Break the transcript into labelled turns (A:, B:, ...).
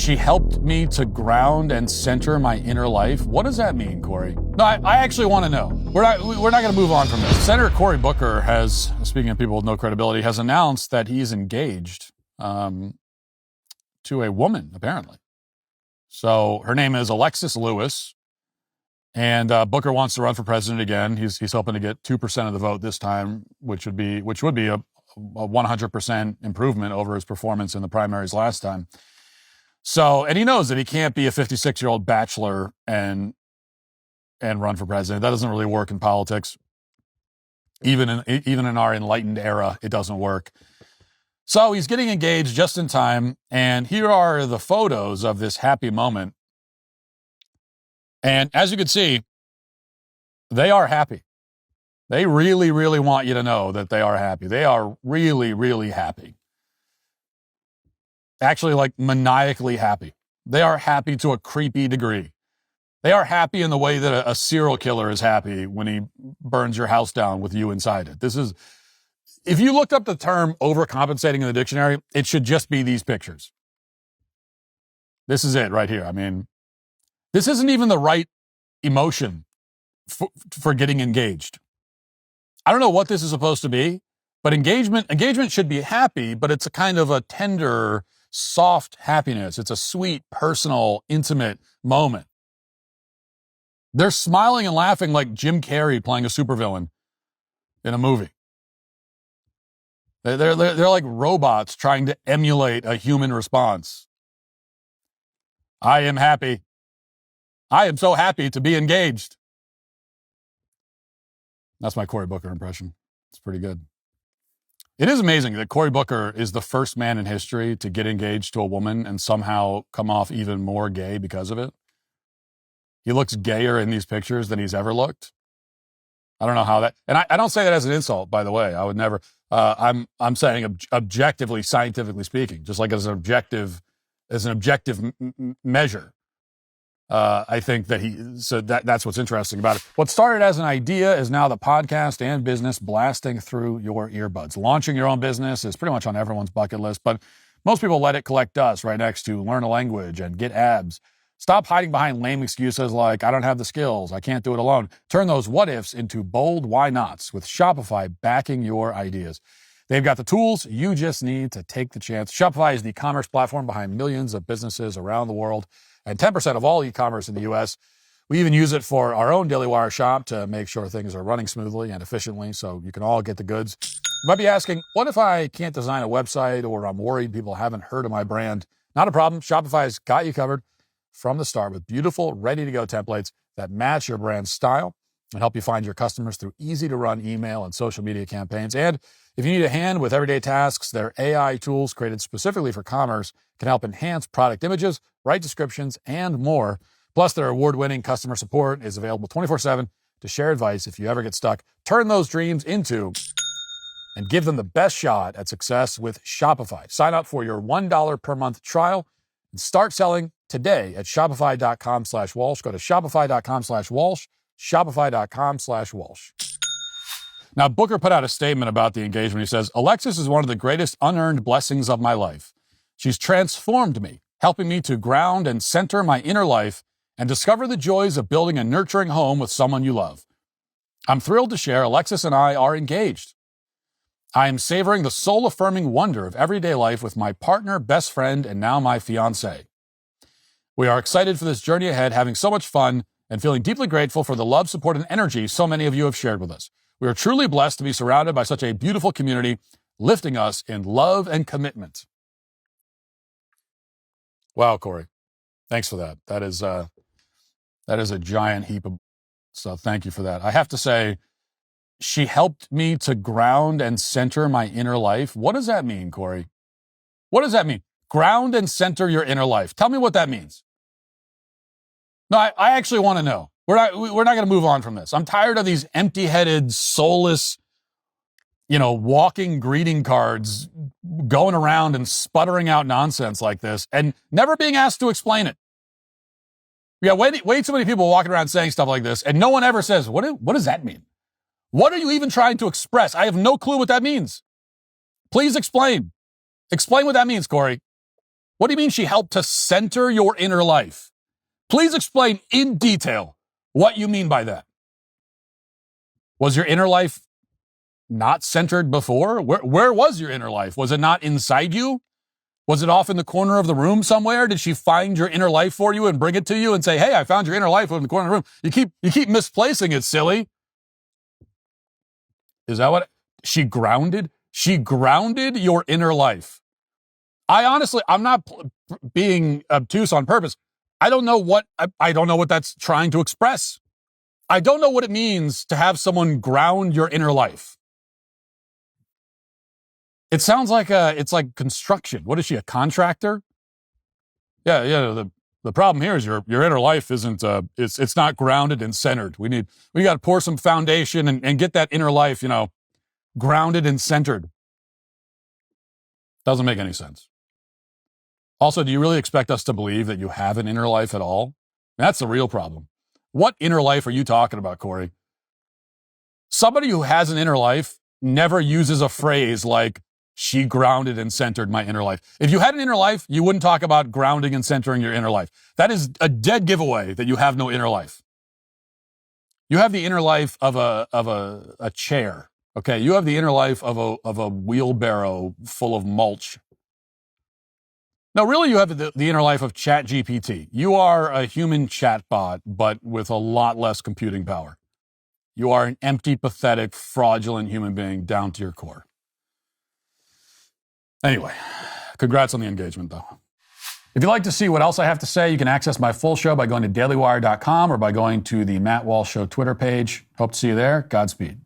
A: She helped me to ground and center my inner life. What does that mean, Cory? No, I actually want to know. We're not going to move on from this. Senator Cory Booker has, speaking of people with no credibility, has announced that he's engaged to a woman, apparently. So her name is Alexis Lewis, and Booker wants to run for president again. He's hoping to get 2% of the vote this time, which would be a 100% improvement over his performance in the primaries last time. So, and he knows that he can't be a 56-year-old bachelor and run for president. That doesn't really work in politics. Even in our enlightened era, it doesn't work. So he's getting engaged just in time, and here are the photos of this happy moment. And as you can see, they are happy. They really, really want you to know that they are happy. They are really, really happy. Actually, like maniacally happy. They are happy to a creepy degree. They are happy in the way that a serial killer is happy when he burns your house down with you inside it. If you looked up the term overcompensating in the dictionary, it should just be these pictures. This is it right here. I mean, this isn't even the right emotion for getting engaged. I don't know what this is supposed to be, but engagement should be happy, but it's a kind of a tender, soft happiness. It's a sweet, personal, intimate moment. They're smiling and laughing like Jim Carrey playing a supervillain in a movie. They're like robots trying to emulate a human response. I am happy. I am so happy to be engaged. That's my Cory Booker impression. It's pretty good. It is amazing that Cory Booker is the first man in history to get engaged to a woman and somehow come off even more gay because of it. He looks gayer in these pictures than he's ever looked. I don't know how that, and I don't say that as an insult, by the way. I would never, I'm saying objectively, scientifically speaking, just like as an objective measure. I think that that's what's interesting about it. What started as an idea is now the podcast and business blasting through your earbuds. Launching your own business is pretty much on everyone's bucket list, but most people let it collect dust right next to learn a language and get abs. Stop hiding behind lame excuses like, I don't have the skills, I can't do it alone. Turn those what ifs into bold why nots with Shopify backing your ideas. They've got the tools, you just need to take the chance. Shopify is the e-commerce platform behind millions of businesses around the world and 10% of all e-commerce in the U.S. We even use it for our own Daily Wire shop to make sure things are running smoothly and efficiently so you can all get the goods. You might be asking, what if I can't design a website or I'm worried people haven't heard of my brand? Not a problem. Shopify's got you covered from the start with beautiful, ready-to-go templates that match your brand's style and help you find your customers through easy-to-run email and social media campaigns. And if you need a hand with everyday tasks, their AI tools created specifically for commerce can help enhance product images, write descriptions, and more. Plus, their award-winning customer support is available 24/7 to share advice if you ever get stuck. Turn those dreams into and give them the best shot at success with Shopify. Sign up for your $1 per month trial and start selling today at shopify.com/Walsh. Go to shopify.com/Walsh, shopify.com/Walsh. Now, Booker put out a statement about the engagement. He says, Alexis is one of the greatest unearned blessings of my life. She's transformed me, helping me to ground and center my inner life and discover the joys of building a nurturing home with someone you love. I'm thrilled to share Alexis and I are engaged. I am savoring the soul-affirming wonder of everyday life with my partner, best friend, and now my fiancé. We are excited for this journey ahead, having so much fun and feeling deeply grateful for the love, support, and energy so many of you have shared with us. We are truly blessed to be surrounded by such a beautiful community, lifting us in love and commitment. Wow, Cory. Thanks for that. That is a giant heap of, so thank you for that. I have to say, she helped me to ground and center my inner life. What does that mean, Cory? What does that mean? Ground and center your inner life. Tell me what that means. No, I actually want to know. We're not going to move on from this. I'm tired of these empty-headed, soulless, walking greeting cards going around and sputtering out nonsense like this and never being asked to explain it. Yeah, way too many people walking around saying stuff like this, and no one ever says, what does that mean? What are you even trying to express? I have no clue what that means. Please explain. Explain what that means, Cory. What do you mean she helped to center your inner life? Please explain in detail what you mean by that. Was your inner life not centered before? Where was your inner life? Was it not inside you? Was it off in the corner of the room somewhere? Did she find your inner life for you and bring it to you and say, hey, I found your inner life in the corner of the room? You keep misplacing it, silly. Is that what she grounded? She grounded your inner life. I'm not being obtuse on purpose. I don't know what that's trying to express. I don't know what it means to have someone ground your inner life. It sounds like it's like construction. What is she, a contractor? Yeah. The problem here is your inner life isn't it's not grounded and centered. We got to pour some foundation and get that inner life, grounded and centered. Doesn't make any sense. Also, do you really expect us to believe that you have an inner life at all? That's the real problem. What inner life are you talking about, Cory? Somebody who has an inner life never uses a phrase like, she grounded and centered my inner life. If you had an inner life, you wouldn't talk about grounding and centering your inner life. That is a dead giveaway that you have no inner life. You have the inner life of a chair. Okay, you have the inner life of a wheelbarrow full of mulch. No, really, you have the inner life of ChatGPT. You are a human chatbot, but with a lot less computing power. You are an empty, pathetic, fraudulent human being down to your core. Anyway, congrats on the engagement, though. If you'd like to see what else I have to say, you can access my full show by going to dailywire.com or by going to the Matt Walsh Show Twitter page. Hope to see you there. Godspeed.